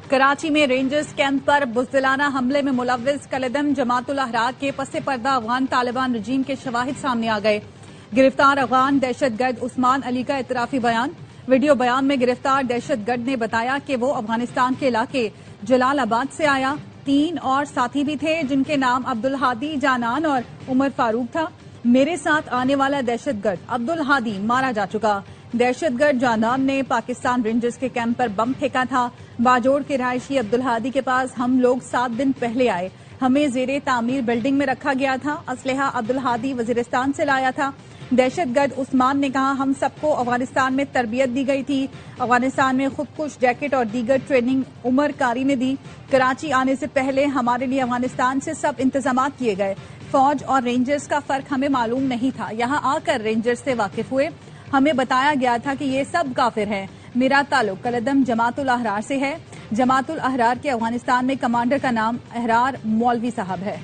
कराची में rangers camp पर बुज़दिलाना हमले में मुलव्विस कलदम जमातुल अहरार के पसे पर्दा अफगान तालिबान रजीम के शवाहिद सामने आ गए। गिरफ्तार अफगान दहशतगर्द उस्मान अली का इतराफी बयान। वीडियो बयान में गिरफ्तार दहशतगर्द ने बताया कि वो अफगानिस्तान के इलाके जलालाबाद से आया। 3 और साथी भी थे जिनके नाम अब्दुल हादी, जानान और उमर फारूक था। मेरे साथ आने वाला दहशतगर्द अब्दुल हादी मारा जा चुका। दहशतगर्द जानान ने पाकिस्तान रेंजर्स के कैंप पर बम फेंका था। बाजोड़ के रहायशी अब्दुल हादी के पास हम लोग 7 दिन पहले आए। हमें जेरे तामीर बिल्डिंग में रखा गया था। असलहा अब्दुल हादी वजीरिस्तान से लाया था। दहशतगर्द उस्मान ने कहा, हम सबको अफगानिस्तान में तरबियत दी गई थी। अफगानिस्तान में खुदकुश जैकेट और दीगर ट्रेनिंग उमर कारी ने दी। कराची आने से पहले हमारे लिए अफगानिस्तान से सब इंतजाम किए गए। फौज और रेंजर्स का फर्क हमें मालूम नहीं था। यहाँ आकर रेंजर्स से वाकिफ हुए। हमें बताया गया था कि ये सब काफिर हैं। मेरा ताल्लुक कलदम जमातुल अहरार से है। जमातुल अहरार के अफगानिस्तान में कमांडर का नाम अहरार मौलवी साहब है।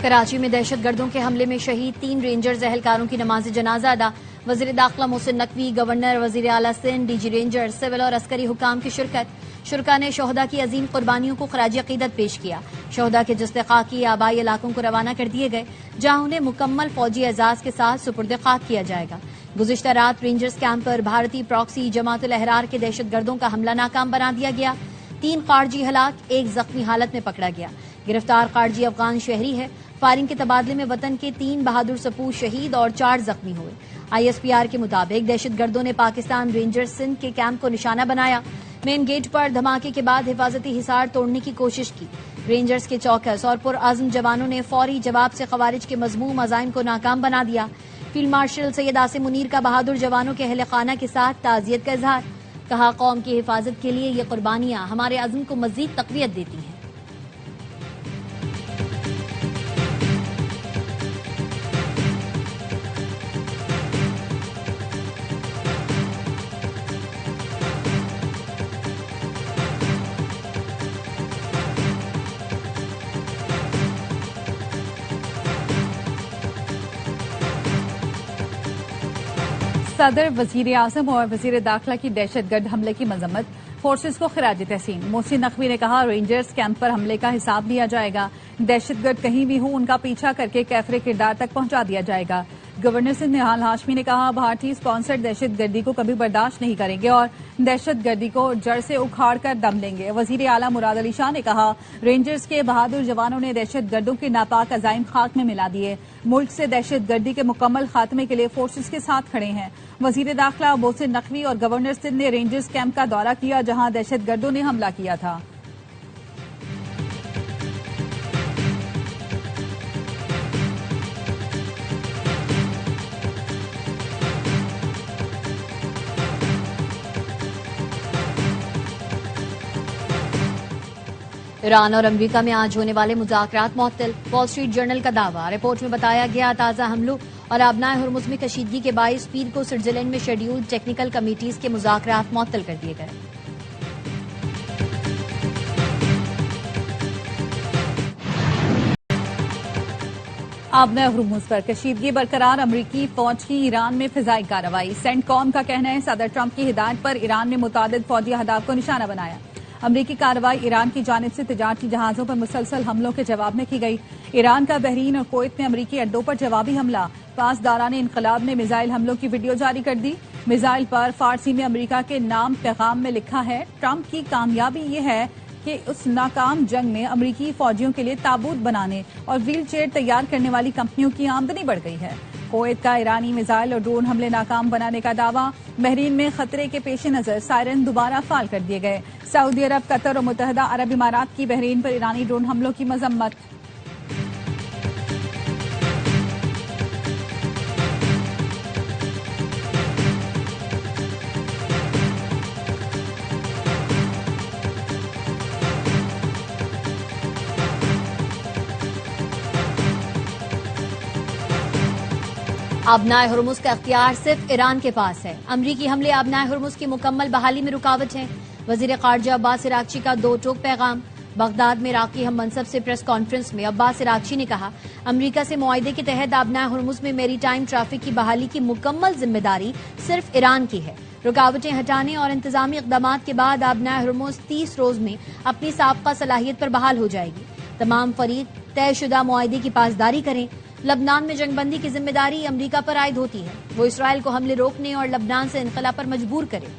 कराची में दहशतगर्दों के हमले में शहीद 3 रेंजर्स एहलकारों की नमाज जनाजा अदा। वजीर दाखिला मोहसिन नकवी, गवर्नर, वजीर आला सिंध, डीजी रेंजर, सिविल और अस्करी हुकाम की शिरकत। शुरका ने शोहदा की अजीम कुर्बानियों को खराज अकीदत पेश किया। शोहदा के जस्ते खाकी आबाई इलाकों को रवाना कर दिए गए, जहां उन्हें मुकम्मल फौजी एजाज के साथ सुपुर्द खाक किया जाएगा। गुज़िश्ता रात रेंजर्स कैंप पर भारतीय प्रॉक्सी जमातुल अहरार के दहशतगर्दों का हमला नाकाम बना दिया गया। 3 खारजी हलाक, 1 जख्मी हालत में पकड़ा गया। गिरफ्तार खारजी अफगान शहरी है। फायरिंग के तबादले में वतन के 3 बहादुर सपूत शहीद और 4 जख्मी हुए। ISPR के मुताबिक दहशतगर्दों ने पाकिस्तान रेंजर्स सिंध के कैंप को निशाना बनाया। मेन गेट पर धमाके के बाद हिफाजती हिसार तोड़ने की कोशिश की। रेंजर्स के चौकस और पुरआज़म जवानों ने फौरी जवाब से खवारिज के मजमूम अज़ाइम को नाकाम बना दिया। फील्ड मार्शल सैयद आसिम मुनीर का बहादुर जवानों के अहले खाना के साथ ताज़ियत का इजहार। कहा, कौम की हिफाजत के लिए ये कुर्बानियां हमारे अज़्म को मजीद तक़वियत देती हैं। सदर, वजीर आजम और वजीर दाखिला की दहशतगर्द हमले की मजम्मत। फोर्सेस को खिराज तहसीन। मोहसिन नकवी ने कहा, रेंजर्स कैंप पर हमले का हिसाब लिया जाएगा। दहशतगर्द कहीं भी हो उनका पीछा करके कैफरे किरदार तक पहुंचा दिया जाएगा। गवर्नर सिंध निहाल हाशमी ने कहा, भारतीय स्पॉन्सर्ड दहशतगर्दी को कभी बर्दाश्त नहीं करेंगे और दहशतगर्दी को जड़ से उखाड़ कर दम लेंगे। वजीर आला मुराद अली शाह ने कहा, रेंजर्स के बहादुर जवानों ने दहशतगर्दों के नापाक अजाइम खाक में मिला दिए। मुल्क से दहशतगर्दी के मुकम्मल खात्मे के लिए फोर्सेस के साथ खड़े हैं। वजीर दाखिला मोहसिन नकवी और गवर्नर सिंध ने रेंजर्स कैंप का दौरा किया, जहां दहशतगर्दों ने हमला किया था। ईरान और अमेरिका में आज होने वाले मुज़ाकरात मुअत्तल। वॉल स्ट्रीट जर्नल का दावा। रिपोर्ट में बताया गया, ताज़ा हमलों और आबनाए हुर्मुज़ में कशीदगी के बाइस पीर को स्विट्जरलैंड में शेड्यूल्ड टेक्निकल कमेटीज के मुज़ाकरात मुअत्तल कर दिए गए। आबनाए हुर्मुज़ पर कशीदगी बरकरार। अमरीकी फौज की ईरान में फिजाई कार्रवाई। सेंटकॉम का कहना है, सदर ट्रंप की हिदायत पर ईरान ने मुतादिद फौजी अहदाफ को निशाना बनाया। अमरीकी कार्रवाई ईरान की जानिब से तिजारती जहाजों पर मुसलसल हमलों के जवाब में की गई। ईरान का बहरीन और कुवैत में अमरीकी अड्डों पर जवाबी हमला। पासदारान इनकलाब ने मिसाइल हमलों की वीडियो जारी कर दी। मिसाइल पर फारसी में अमरीका के नाम पैगाम में लिखा है, ट्रंप की कामयाबी ये है कि उस नाकाम जंग में अमरीकी फौजियों के लिए ताबूत बनाने और व्हील चेयर तैयार करने वाली कंपनियों की आमदनी बढ़ गई है। कुवैत का ईरानी मिसाइल और ड्रोन हमले नाकाम बनाने का दावा। बहरीन में खतरे के पेश नजर सायरन दोबारा फाल कर दिए गए। सऊदी अरब, कतर और मुत्तहदा अरब इमारात की बहरीन पर ईरानी ड्रोन हमलों की मजम्मत। आबनाए हुर्मुज़ का इख्तियार सिर्फ ईरान के पास है। अमरीकी हमले आबनाए हुर्मुज़ की मुकम्मल बहाली में रुकावट है। वजीर खारजा अब्बास इराक्ची का दो टोक पैगाम। बगदाद में इराकी हम मनसब से प्रेस कॉन्फ्रेंस में अब्बास इराक्ची ने कहा, अमरीका से मुआहदे के तहत आबनाए हुर्मुज़ में मेरी टाइम ट्रैफिक की बहाली की मुकम्मल जिम्मेदारी सिर्फ ईरान की है। रुकावटें हटाने और इंतजामी इकदाम के बाद आबनाए हुर्मुज़ 30 रोज में अपनी साबका सलाहियत पर बहाल हो जाएगी। तमाम फरीक तयशुदा मुआहदे की पासदारी करें। लबनान में जंगबंदी की जिम्मेदारी अमरीका पर आयद होती है। वो इसराइल को हमले रोकने और लबनान से इनकला पर मजबूर करे।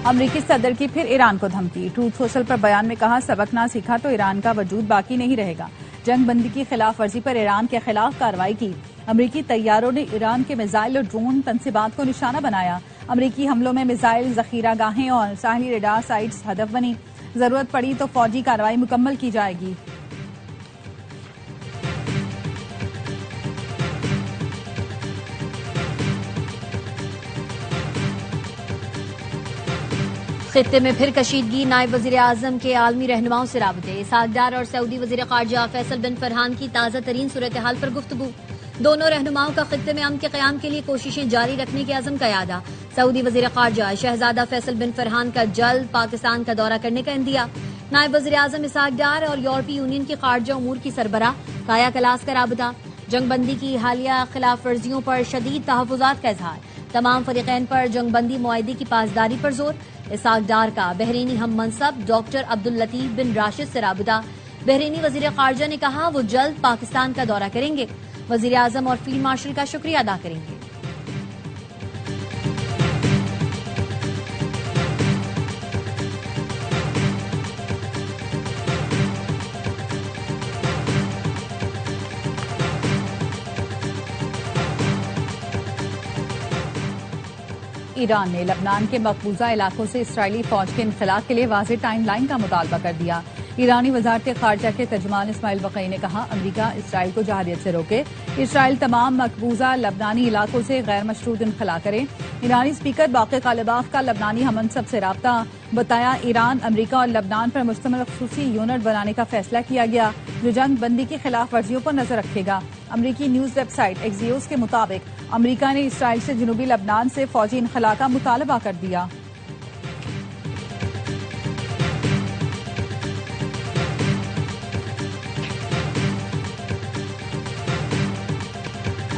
अमरीकी सदर की फिर ईरान को धमकी। ट्रूथ सोशल पर बयान में कहा, सबक ना सीखा तो ईरान का वजूद बाकी नहीं रहेगा। जंग बंदी की खिलाफ वर्जी पर ईरान के खिलाफ कार्रवाई की। अमरीकी तैयारों ने ईरान के मिसाइल और ड्रोन तंसीबात को निशाना बनाया। अमरीकी हमलों में मिसाइल जखीरागाहें और साहली रेडार साइट्स हदफ बनी। जरूरत पड़ी तो फौजी कार्रवाई मुकम्मल की जाएगी। खित्ते में फिर कशीदगी। नायब वजीर आजम के आलमी रहनुमाओं से राबते। इसहाक डार और सऊदी वजीर खारजा फैसल बिन फरहान की ताज़ा तरीन सूरत हाल पर गुफ्तगू। दोनों रहनुमाओं का खित्ते में अमन के क़याम के लिए कोशिशें जारी रखने के अज़म का यादा। सऊदी वजीर खारजा शहजादा फैसल बिन फरहान का जल्द पाकिस्तान का दौरा करने का इंदिया। नायब वजीर आजम इसहाक डार और यूरोपीय यूनियन की खारजा उमूर की सरबराह काया कलास का राबता। जंगबंदी की हालिया खिलाफ वर्जियों पर शदीद तहफ़्फ़ुज़ात का इजहार। तमाम फरीक़ैन पर जंगबंदी मुआहदे की पासदारी पर जोर। इसहाक डार का बहरीनी हम मनसब डॉक्टर अब्दुल लतीफ बिन राशिद से राबता। बहरीनी वजीर खारजा ने कहा, वो जल्द पाकिस्तान का दौरा करेंगे। वजीर आजम और फील्ड मार्शल का शुक्रिया अदा करेंगे। ईरान ने लबनान के मकबूजा इलाकों से इसराइली फौज के इनखला के लिए वाज़ेह टाइम लाइन का मुतालबा कर दिया। ईरानी वजारत खारजा के तर्जुमान इस्माइल वक़ई ने कहा, अमरीका इसराइल को जहारियत से रोके। इसराइल तमाम मकबूजा लबनानी इलाकों से गैर मशरूत इनखला करे। ईरानी स्पीकर बाक़ी कालिबाफ का लबनानी हमनसब से राब्ता। बताया, ईरान, अमरीका और लबनान पर मुश्तमिल ख़ुसूसी यूनिट बनाने का फैसला किया गया, जो जंग बंदी की खिलाफ वर्जियों पर नजर रखेगा। अमरीकी न्यूज वेबसाइट एक्सियोस के मुताबिक अमरीका ने इसराइल से जनूबी लबनान से फौजी इनखला का मुतालबा कर दिया।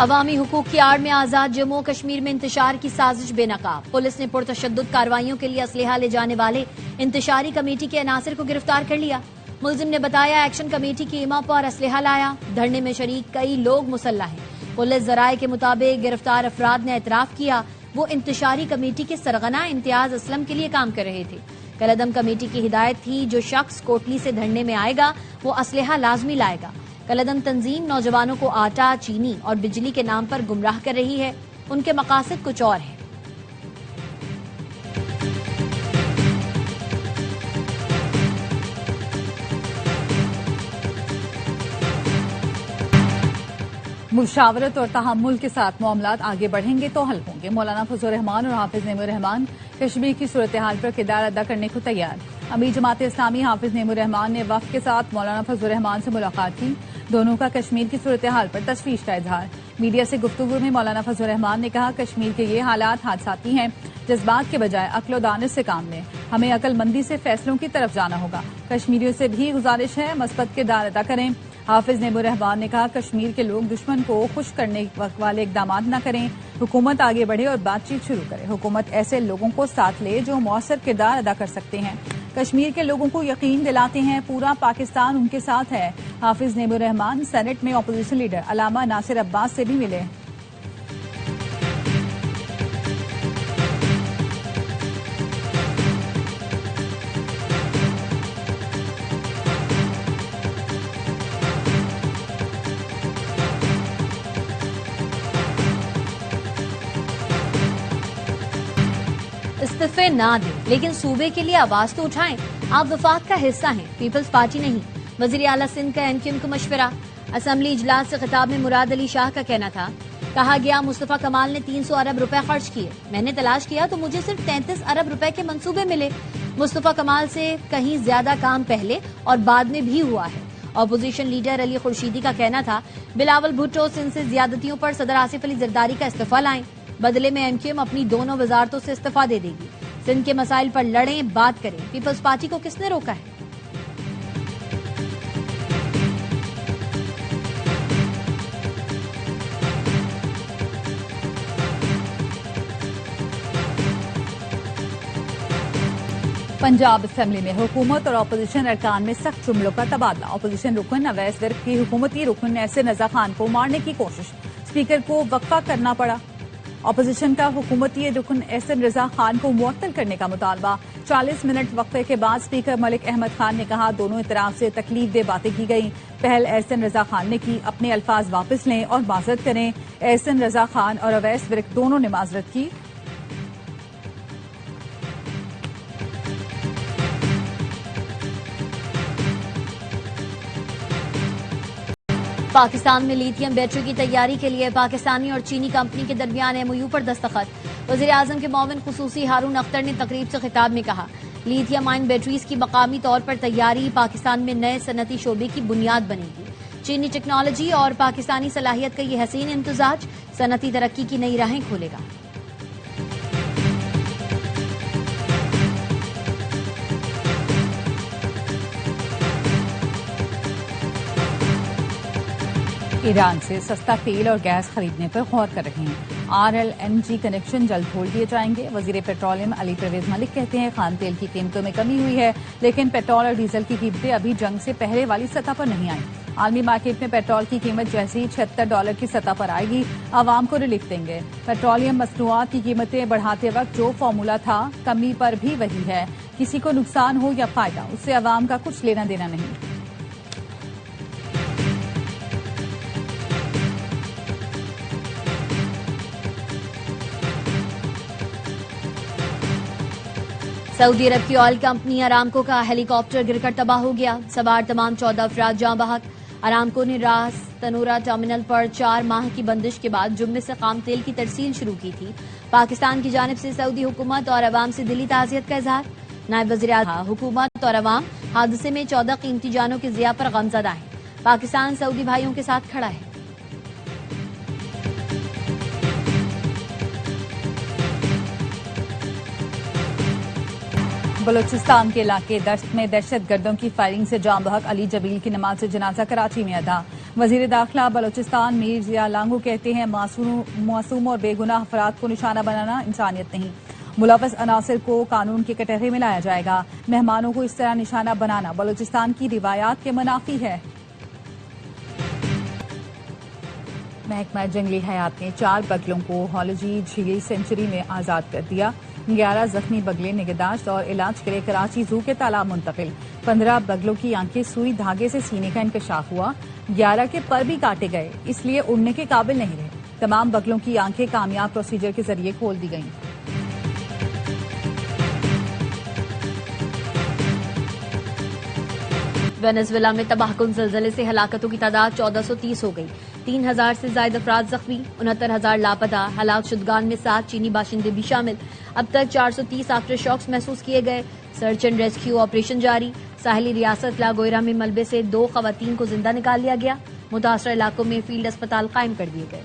अवामी हुकूक की आड़ में आजाद जम्मू कश्मीर में इंतशार की साजिश बेनकाब। पुलिस ने पुरतशद्दुद कार्रवाइयों के लिए असलहा ले जाने वाले इंतशारी कमेटी के अनासर को गिरफ्तार कर लिया। मुलजिम ने बताया, एक्शन कमेटी की इमा पर असलहा लाया। धरने में शरीक कई लोग मुसल्लह हैं। पुलिस जराये के मुताबिक गिरफ्तार अफराद ने एतराफ किया, वो इंतशारी कमेटी के सरगना इम्तियाज असलम के लिए काम कर रहे थे। कलअदम कमेटी की हिदायत थी, जो शख्स कोटली से धरने में आएगा वो असलहा लाजमी लाएगा। कलअदम तंजीम नौजवानों को आटा, चीनी और बिजली के नाम पर गुमराह कर रही है। उनके मकासद कुछ और हैं। मुशावरत और तहम्मुल के साथ मामलात आगे बढ़ेंगे तो हल होंगे। मौलाना फजल रहमान और हाफिज नेमुर रहमान कश्मीर की सूरत हाल पर किरदार अदा करने को तैयार। अमीर जमात इस्लामी हाफिज नेमुर रहमान ने वफ्द के साथ मौलाना फजल रहमान से मुलाकात की। दोनों का कश्मीर की सूरत हाल पर तशवीश का इजहार। मीडिया से गुफ्तगू में मौलाना फजल रहमान ने कहा, कश्मीर के ये हालात हादसाती हैं, जज्बात के बजाय अक्ल दानिश से काम लें। हमें अक्लमंदी से फैसलों की तरफ जाना होगा। कश्मीरियों से भी गुजारिश है, मस्बत किरदार अदा करें। हाफिज नेमुर रहमान ने कहा, कश्मीर के लोग दुश्मन को खुश करने वाले इकदाम न करें। हुकूमत आगे बढ़े और बातचीत शुरू करे। हुकूमत ऐसे लोगों को साथ ले जो मौसर किरदार अदा कर सकते हैं। कश्मीर के लोगों को यकीन दिलाते हैं, पूरा पाकिस्तान उनके साथ है। हाफिज नेमुर रहमान सेनेट में अपोजिशन लीडर अलामा नासिर अब्बास से भी मिले। इस्तीफे ना दें, लेकिन सूबे के लिए आवाज तो उठाएं। आप वफाक का हिस्सा हैं, पीपल्स पार्टी नहीं। वजीर आला सिंध का एनक्यूएम को मशवरा। असेंबली इजलास से खिताब में मुराद अली शाह का कहना था, कहा गया मुस्तफा कमाल ने 300 अरब रुपए खर्च किए। मैंने तलाश किया तो मुझे सिर्फ 33 अरब रुपए के मंसूबे मिले। मुस्तफा कमाल से कहीं ज्यादा काम पहले और बाद में भी हुआ है। ऑपोजिशन लीडर अली खुर्शीदी का कहना था बिलावल भुट्टो सिंध से ज्यादतियों पर सदर आसिफ अली जरदारी का इस्तीफा लाएं। बदले में एमक्यूएम अपनी दोनों वजारतों से इस्तीफा दे देगी। सिंध के मसाइल पर लड़ें, बात करें। पीपल्स पार्टी को किसने रोका है? पंजाब असेंबली में हुकूमत और अपोजिशन अरकान में सख्त जुमलों का तबादला। अपोजिशन रुकन अवैस विर्क की हुकूमती रुकन एहसन रजा खान को मारने की कोशिश, स्पीकर को वक्फा करना पड़ा। अपोजिशन का हुकूमती रुकन एहसन रजा खान को मुअत्तल करने का मुतालबा। 40 मिनट वक्फे के बाद स्पीकर मलिक अहमद खान ने कहा दोनों तरफ से तकलीफ दे बातें की गई। पहल एहसन रजा खान ने की, अपने अल्फाज वापस लें और माजरत करें। एहसन रजा खान और अवैस विर्क दोनों ने माजरत की। पाकिस्तान में लिथियम बैटरी की तैयारी के लिए पाकिस्तानी और चीनी कंपनी के दरमियान एमओयू पर दस्तखत। वज़ीर आज़म के मोमिन खुसूसी हारून अख्तर ने तकरीब से खिताब में कहा लिथियम आयन बैटरीज की मकामी तौर पर तैयारी पाकिस्तान में नए सनती शोबे की बुनियाद बनेगी। चीनी टेक्नोलॉजी और पाकिस्तानी सलाहियत का ये हसीन इम्तजाज सनती तरक्की की नई राहें खोलेगा। ईरान से सस्ता तेल और गैस खरीदने पर गौर कर रहे हैं। RLNG कनेक्शन जल्द खोल दिए जाएंगे। वजीर पेट्रोलियम अली परवेज मलिक कहते हैं खान तेल की कीमतों में कमी हुई है, लेकिन पेट्रोल और डीजल की कीमतें अभी जंग से पहले वाली सतह पर नहीं आई। आलमी मार्केट में पेट्रोल की कीमत जैसे ही $76 की सतह पर आएगी आवाम को रिलीफ देंगे। पेट्रोलियम मसनूआत की कीमतें बढ़ाते वक्त जो फॉर्मूला था कमी पर भी वही है। किसी को नुकसान हो या फायदा, उससे आवाम का कुछ लेना देना नहीं। सऊदी अरब की ऑयल कंपनी अरामको का हेलीकॉप्टर गिरकर तबाह हो गया। सवार तमाम 14 अफराद जाँ बहक। अरामको ने रास तनूरा टर्मिनल पर 4 माह की बंदिश के बाद जुम्मे से खाम तेल की तरसील शुरू की थी। पाकिस्तान की जानिब से सऊदी हुकूमत और अवाम से दिली ताज़ियत का इजहार। नायब वज़ीर आज़म हुकूमत और अवाम हादसे में 14 कीमती जानों की ज़िया पर गमज़दा है। पाकिस्तान सऊदी भाइयों के साथ खड़ा है। बलूचिस्तान के इलाके दश्त में दहशतगर्दों की फायरिंग से जाम बहक अली जबील की नमाज जनाजा कराची में अदा। वजीर दाखिला बलूचिस्तान मीर जिया लांगू कहते हैं मासूम और बेगुनाह अफराद को निशाना बनाना इंसानियत नहीं। मुलव्वस अनासिर को कानून के कटहरे में लाया जाएगा। मेहमानों को इस तरह निशाना बनाना बलूचिस्तान की रिवायात के मुनाफी है। महकमा जंगली हयात ने 4 बगलों को हॉलोजी झील सेंचुरी में आजाद कर दिया। 11 जख्मी बगले निगहदाश्त और इलाज के लिए कराची जू के तालाब मुंतकिल। 15 बगलों की आंखें सुई धागे से सीने का इंकशाफ हुआ। 11 के पर भी काटे गए, इसलिए उड़ने के काबिल नहीं रहे। तमाम बगलों की आंखें कामयाब प्रोसीजर के जरिए खोल दी गईं। वेनेजुएला में तबाहकुन ज़लज़ले से हलाकतों की तादाद 1430 हो गई। 3000 से ज्यादा अफराद जख्मी, 69,000 लापता। हलाक शुदगान में 7 चीनी बाशिंदे भी शामिल। अब तक 430 आफ्टर शॉक्स महसूस किए गए। सर्च एंड रेस्क्यू ऑपरेशन जारी। साहिली रियासत लागोयरा में मलबे से 2 खवातीन को जिंदा निकाल लिया गया। मुतासर इलाकों में फील्ड अस्पताल कायम कर दिए गए।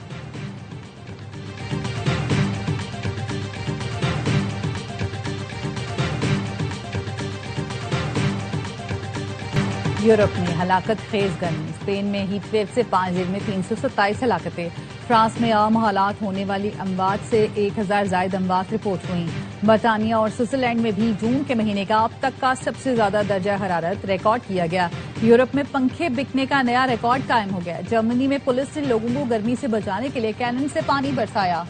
यूरोप में हलाकत खेज गर्मी। स्पेन में हीट वेव से 5 दिन में 327 हलाकतें। फ्रांस में आम हालात होने वाली अमवात से 1000 जायद अमवात रिपोर्ट हुई। बरतानिया और स्विट्जरलैंड में भी जून के महीने का अब तक का सबसे ज्यादा दर्जा हरारत रिकॉर्ड किया गया। यूरोप में पंखे बिकने का नया रिकॉर्ड कायम हो गया। जर्मनी में पुलिस ने लोगों को गर्मी से बचाने के लिए कैनन से पानी बरसाया।